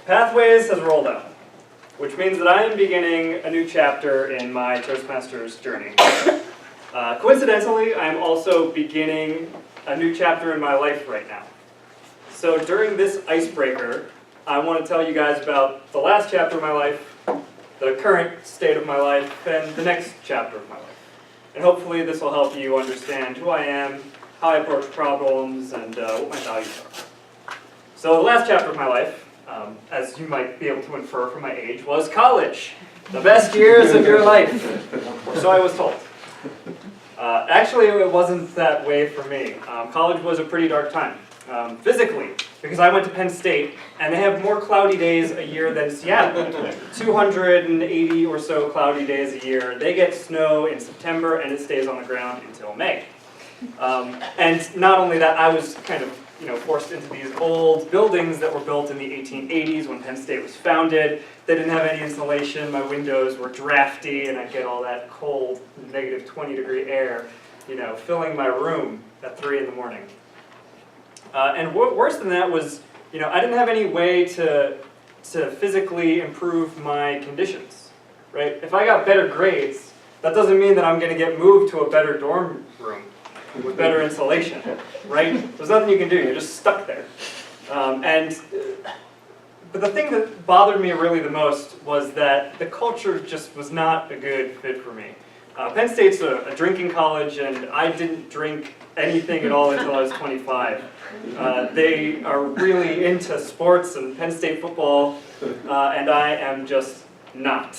Pathways has rolled out, which means that I am beginning a new chapter in my Toastmasters journey. Coincidentally, I'm also beginning a new chapter in my life right now. So during this icebreaker, I want to tell you guys about the last chapter of my life, the current state of my life, and the next chapter of my life. And hopefully this will help you understand who I am, how I approach problems, and what my values are. So the last chapter of my life, as you might be able to infer from my age, was college. The best years of your life. So I was told. Actually, it wasn't that way for me. College was a pretty dark time. Physically, because I went to Penn State, and they have more cloudy days a year than Seattle. 280 or so cloudy days a year. They get snow in September, and it stays on the ground until May. And not only that, I was kind of forced into these old buildings that were built in the 1880s when Penn State was founded. They didn't have any insulation. My windows were drafty, and I'd get all that cold, negative 20-degree air, filling my room at 3 in the morning. And worse than that was, I didn't have any way to physically improve my conditions, right? If I got better grades, that doesn't mean that I'm going to get moved to a better dorm room with better insulation, right? There's nothing you can do. You're just stuck there. But the thing that bothered me really the most was that the culture just was not a good fit for me. Penn State's a drinking college, and I didn't drink anything at all until I was 25. They are really into sports and Penn State football, and I am just not.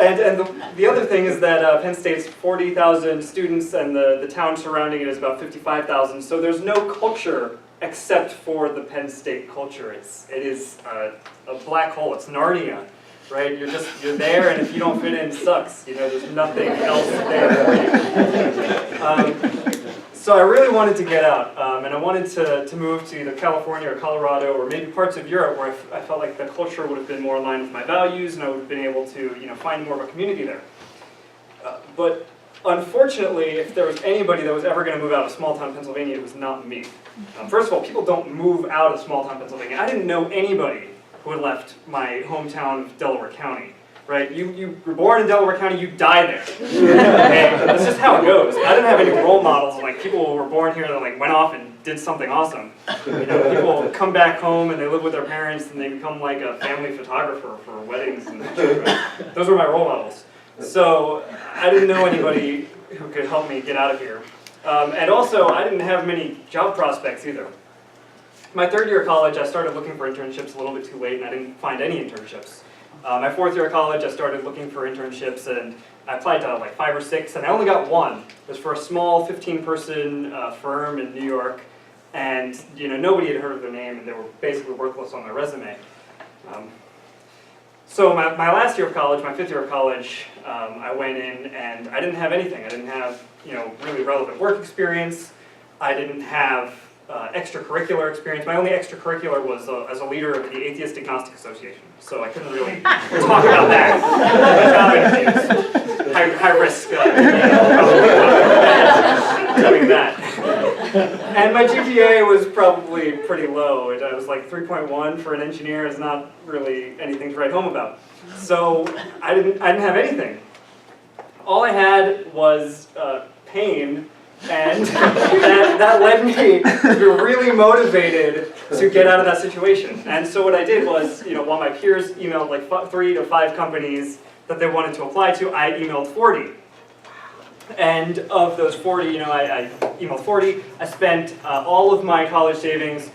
And the other thing is that Penn State's 40,000 students, and the town surrounding it is about 55,000, so there's no culture except for the Penn State culture. It is a black hole. It's Narnia. Right? You're there, and if you don't fit in, it sucks. There's nothing else there for you. So I really wanted to get out, and I wanted to move to either California or Colorado, or maybe parts of Europe where I felt like the culture would have been more aligned with my values, and I would have been able to find more of a community there. But unfortunately, if there was anybody that was ever going to move out of small-town Pennsylvania, it was not me. First of all, people don't move out of small-town Pennsylvania. I didn't know anybody who had left my hometown of Delaware County, right? You were born in Delaware County, you die there. Okay? That's just how it goes. I didn't have any role models, like people who were born here that went off and did something awesome. People come back home and they live with their parents and they become like a family photographer for weddings. And those were my role models. So I didn't know anybody who could help me get out of here. And also, I didn't have many job prospects either. My third year of college, I started looking for internships a little bit too late, and I didn't find any internships. My fourth year of college, I started looking for internships, and I applied to 5 or 6, and I only got one. It was for a small 15-person firm in New York, and nobody had heard of their name, and they were basically worthless on their resume. So my last year of college, my 5th year of college, I went in, and I didn't have anything. I didn't have really relevant work experience. I didn't have extracurricular experience. My only extracurricular was as a leader of the Atheist Agnostic Association, so I couldn't really talk about that. High risk doing that. And my GPA was probably pretty low. I was like 3.1 for an engineer is not really anything to write home about. So I didn't have anything. All I had was pain. And that led me to be really motivated to get out of that situation. And so what I did was, while my peers emailed 3 to 5 companies that they wanted to apply to, I emailed 40. And of those 40, I emailed 40. I spent all of my college savings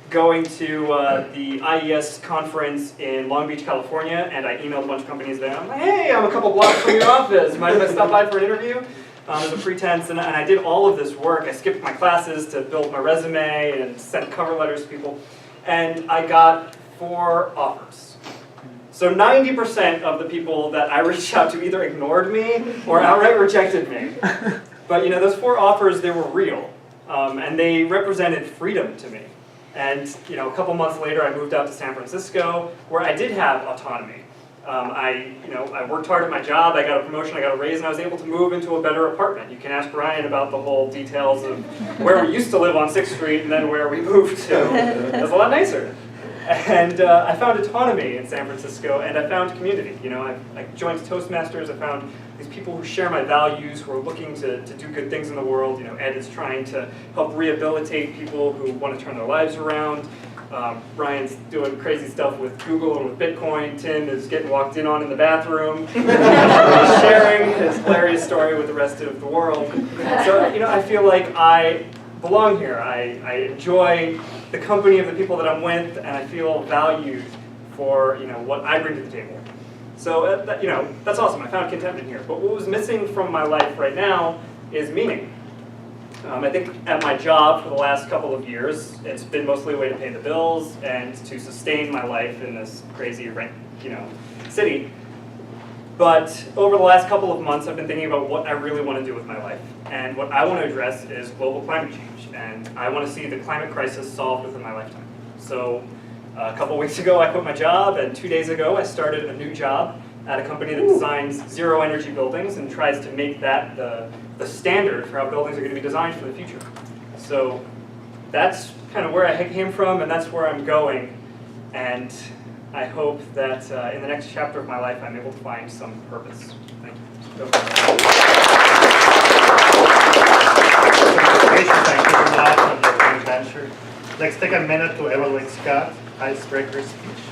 going to the IES conference in Long Beach, California, and I emailed a bunch of companies there. I'm like, hey, I'm a couple blocks from your office. Mind if I stop by for an interview? As a pretense, and I did all of this work. I skipped my classes to build my resume and sent cover letters to people, and I got 4 offers. So 90% of the people that I reached out to either ignored me or outright rejected me. But those 4 offers, they were real, and they represented freedom to me. And a couple months later, I moved out to San Francisco, where I did have autonomy. I worked hard at my job, I got a promotion, I got a raise, and I was able to move into a better apartment. You can ask Brian about the whole details of where we used to live on 6th Street and then where we moved to. It was a lot nicer. And I found autonomy in San Francisco, and I found community. I joined Toastmasters, I found these people who share my values, who are looking to do good things in the world. Ed is trying to help rehabilitate people who want to turn their lives around. Brian's doing crazy stuff with Google and with Bitcoin. Tim is getting walked in on in the bathroom. He's sharing his hilarious story with the rest of the world. So, I feel like I belong here. I enjoy the company of the people that I'm with, and I feel valued for what I bring to the table. So that's awesome. I found contentment here. But what was missing from my life right now is meaning. I think at my job for the last couple of years, it's been mostly a way to pay the bills and to sustain my life in this crazy city. But over the last couple of months, I've been thinking about what I really want to do with my life. And what I want to address is global climate change. And I want to see the climate crisis solved within my lifetime. So a couple weeks ago, I quit my job, and 2 days ago, I started a new job at a company that designs zero-energy buildings and tries to make that the standard for how buildings are going to be designed for the future. So that's kind of where I came from, and that's where I'm going. And I hope that in the next chapter of my life, I'm able to find some purpose. Thank you. Thank you very much for your adventure. Let's take a minute to evaluate Scott's icebreaker speech.